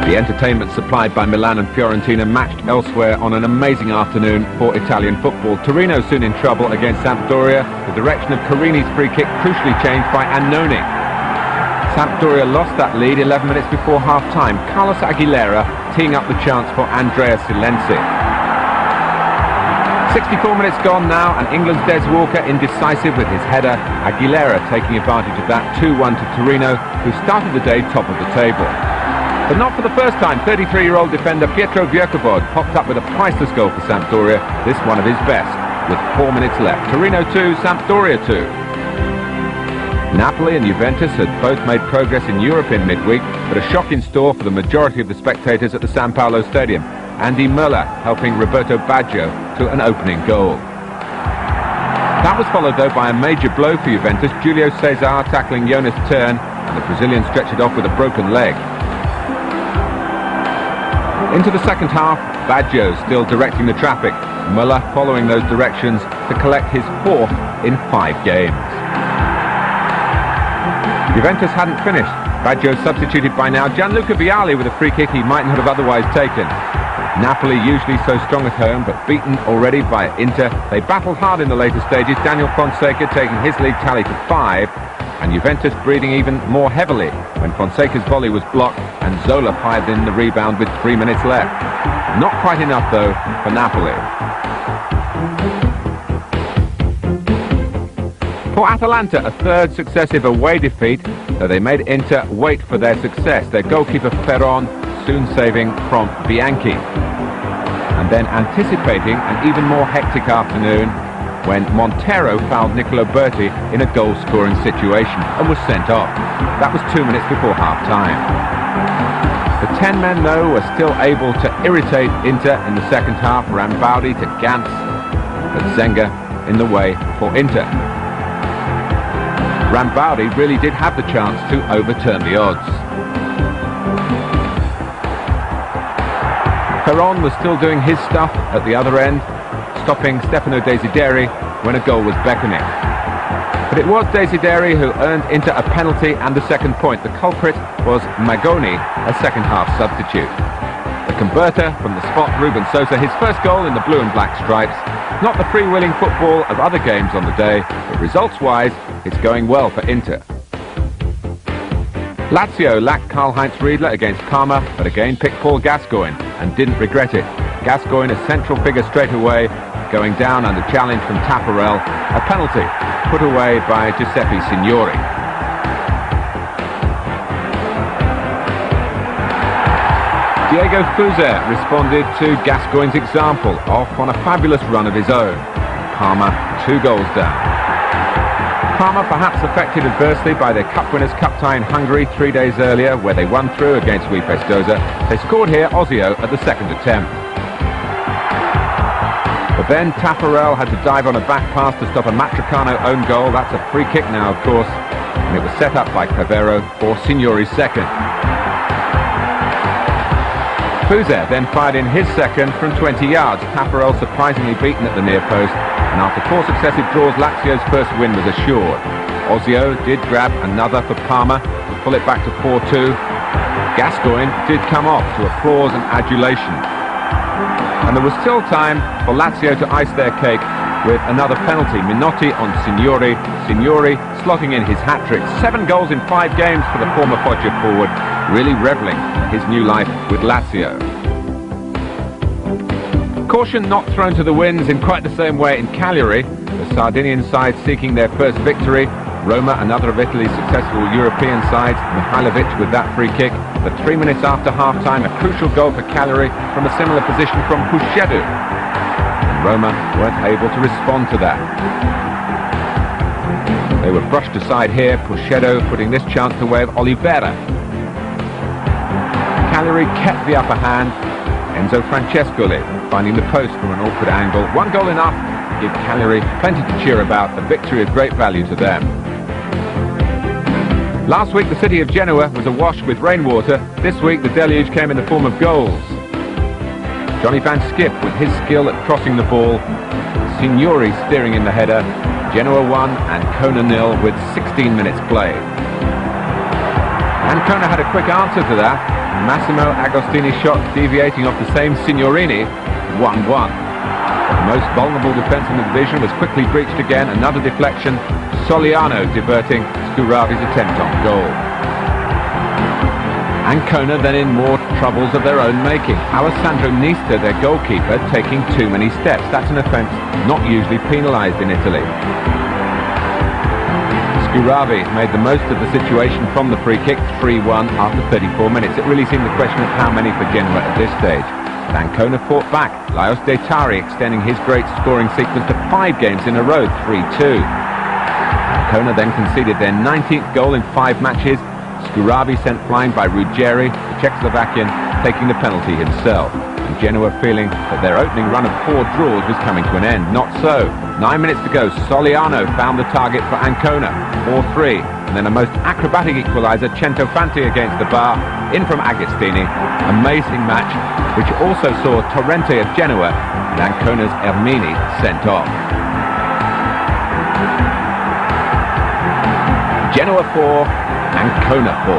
The entertainment supplied by Milan and Fiorentina matched elsewhere on an amazing afternoon for Italian football. Torino soon in trouble against Sampdoria. The direction of Carini's free kick crucially changed by Annoni. Sampdoria lost that lead 11 minutes before half-time. Carlos Aguilera teeing up the chance for Andrea Silenzi. 64 minutes gone now, and England's Des Walker indecisive with his header. Aguilera taking advantage of that 2-1 to Torino, who started the day top of the table. But not for the first time. 33-year-old defender Pietro Viercovod popped up with a priceless goal for Sampdoria, this one of his best, with 4 minutes left. Torino 2, Sampdoria 2. Napoli and Juventus had both made progress in Europe in midweek, but a shock in store for the majority of the spectators at the San Paolo Stadium. Andy Möller helping Roberto Baggio to an opening goal. That was followed though by a major blow for Juventus. Julio Cesar tackling Jonas Tern, and the Brazilian stretched it off with a broken leg. Into the second half, Baggio still directing the traffic. Möller following those directions to collect his 4th in 5 games. Juventus hadn't finished. Baggio substituted by now. Gianluca Vialli with a free kick he mightn't have otherwise taken. Napoli usually so strong at home, but beaten already by Inter. They battled hard in the later stages. Daniel Fonseca taking his league tally to 5. And Juventus breathing even more heavily when Fonseca's volley was blocked and Zola fired in the rebound with 3 minutes left. Not quite enough though for Napoli. For Atalanta, a 3rd successive away defeat, though they made Inter wait for their success. Their goalkeeper Ferron soon saving from Bianchi. And then anticipating an even more hectic afternoon when Montero fouled Nicolo Berti in a goal-scoring situation and was sent off. That was 2 minutes before half-time. The 10 men, though, were still able to irritate Inter in the second half. Rambaudi to Gantz, but Zenga in the way for Inter. Rambaudi really did have the chance to overturn the odds. Ferron was still doing his stuff at the other end, stopping Stefano Desideri when a goal was beckoning. But it was Desideri who earned Inter a penalty and the second point. The culprit was Magoni, a second-half substitute. The converter from the spot, Ruben Sosa, his first goal in the blue and black stripes. Not the freewheeling football of other games on the day, but results-wise, it's going well for Inter. Lazio lacked Karl-Heinz Riedler against Parma, but again picked Paul Gascoigne and didn't regret it. Gascoigne a central figure straight away, going down under challenge from Tapparel. A penalty put away by Giuseppe Signori. Diego Fuser responded to Gascoigne's example, off on a fabulous run of his own. Parma 2 goals down. Parma perhaps affected adversely by their Cup Winners' Cup tie in Hungary 3 days earlier, where they won through against Wipestoza. They scored here Ozio at the second attempt. But then Tapparel had to dive on a back pass to stop a Matricano own goal. That's a free kick now, of course, and it was set up by Cavero for Signori's second. Fuser then fired in his second from 20 yards. Tapparel surprisingly beaten at the near post, and after 4 successive draws, Lazio's first win was assured. Ozio did grab another for Parma to pull it back to 4-2. Gascoigne did come off to applause and adulation. And there was still time for Lazio to ice their cake with another penalty. Minotti on Signori. Signori slogging in his hat-trick. 7 goals in 5 games for the former Foggia forward, really revelling his new life with Lazio. Caution not thrown to the winds in quite the same way in Cagliari. The Sardinian side seeking their first victory. Roma, another of Italy's successful European sides. Mihailovic with that free kick. But 3 minutes after half-time, a crucial goal for Cagliari from a similar position from Puschedu. And Roma weren't able to respond to that. They were brushed aside here, Puschedu putting this chance to way of Oliveira. Cagliari kept the upper hand. Enzo Francescoli finding the post from an awkward angle. 1 goal enough to give Cagliari plenty to cheer about. A victory of great value to them. Last week the city of Genoa was awash with rainwater. This week the deluge came in the form of goals. Johnny Van Skip with his skill at crossing the ball. Signori steering in the header. Genoa 1, Ancona 0 with 16 minutes played. Ancona had a quick answer to that. Massimo Agostini's shot deviating off the same Signorini, 1-1. The most vulnerable defence in the division was quickly breached again. Another deflection, Soliano diverting Scuravi's attempt on goal. Ancona then in more troubles of their own making. Alessandro Nista, their goalkeeper, taking too many steps. That's an offence not usually penalised in Italy. Scuravi made the most of the situation from the free kick, 3-1 after 34 minutes. It really seemed a question of how many for Genoa at this stage. But Ancona fought back. Laios De Tari extending his great scoring sequence to 5 games in a row, 3-2. Ancona then conceded their 19th goal in 5 matches. Scuravi sent flying by Ruggeri, the Czechoslovakian, taking the penalty himself. And Genoa feeling that their opening run of 4 draws was coming to an end. Not so. 9 minutes to go. Soliano found the target for Ancona. 4-3. And then a most acrobatic equaliser, Centofanti against the bar. In from Agostini. Amazing match, which also saw Torrente of Genoa and Ancona's Ermini sent off. Genoa 4. Ancona 4.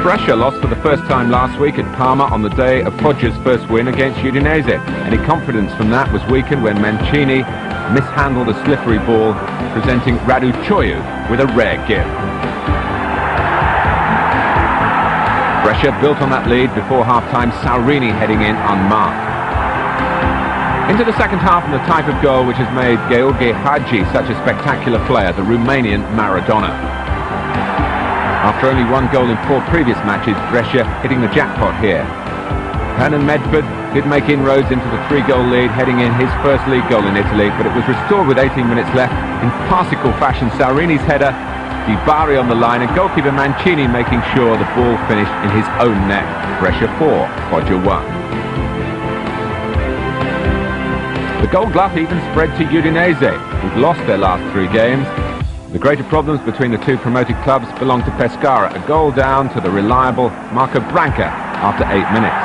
Brescia lost for the first time last week at Parma on the day of Foggia's first win against Udinese. Any confidence from that was weakened when Mancini mishandled a slippery ball, presenting Radu Choyu with a rare gift. Brescia built on that lead before half-time, Saurini heading in unmarked. Into the second half and the type of goal which has made Georgi Hagi such a spectacular player, the Romanian Maradona. After only 1 goal in 4 previous matches, Brescia hitting the jackpot here. Hernan Medved did make inroads into the 3-goal lead, heading in his first league goal in Italy, but it was restored with 18 minutes left in farcical fashion. Saurini's header, Di Bari on the line, and goalkeeper Mancini making sure the ball finished in his own net. Brescia 4, Foggia 1. The gold glut even spread to Udinese, who've lost their last 3 games. The greater problems between the 2 promoted clubs belong to Pescara, a goal down to the reliable Marco Branca after 8 minutes.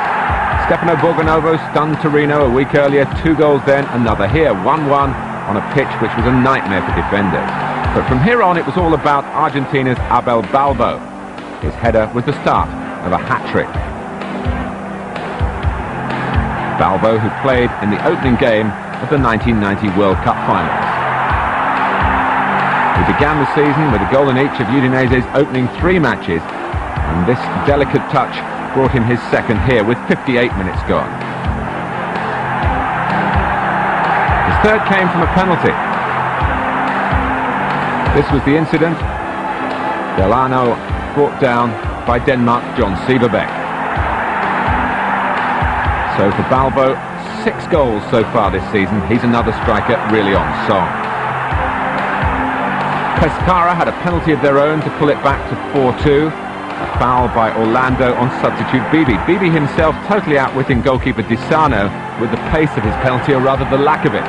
Stefano Borgonovo stunned Torino a week earlier, 2 goals then, another here, 1-1 on a pitch which was a nightmare for defenders. But from here on it was all about Argentina's Abel Balbo. His header was the start of a hat-trick. Balbo, who played in the opening game of the 1990 World Cup finals. He began the season with a goal in each of Udinese's opening 3 matches, and this delicate touch brought him his second here with 58 minutes gone. His third came from a penalty. This was the incident. Delano brought down by Denmark's John Sieberbæk. So for Balbo, 6 goals so far this season. He's another striker really on song. Pescara had a penalty of their own to pull it back to 4-2. A foul by Orlando on substitute Bibi. Bibi himself totally outwitting goalkeeper Di Sarno with the pace of his penalty, or rather the lack of it.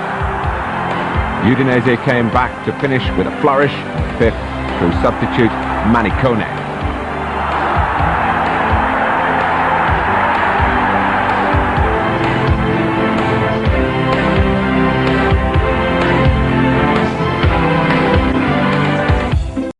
Udinese came back to finish with a flourish, 5th through substitute Manicone.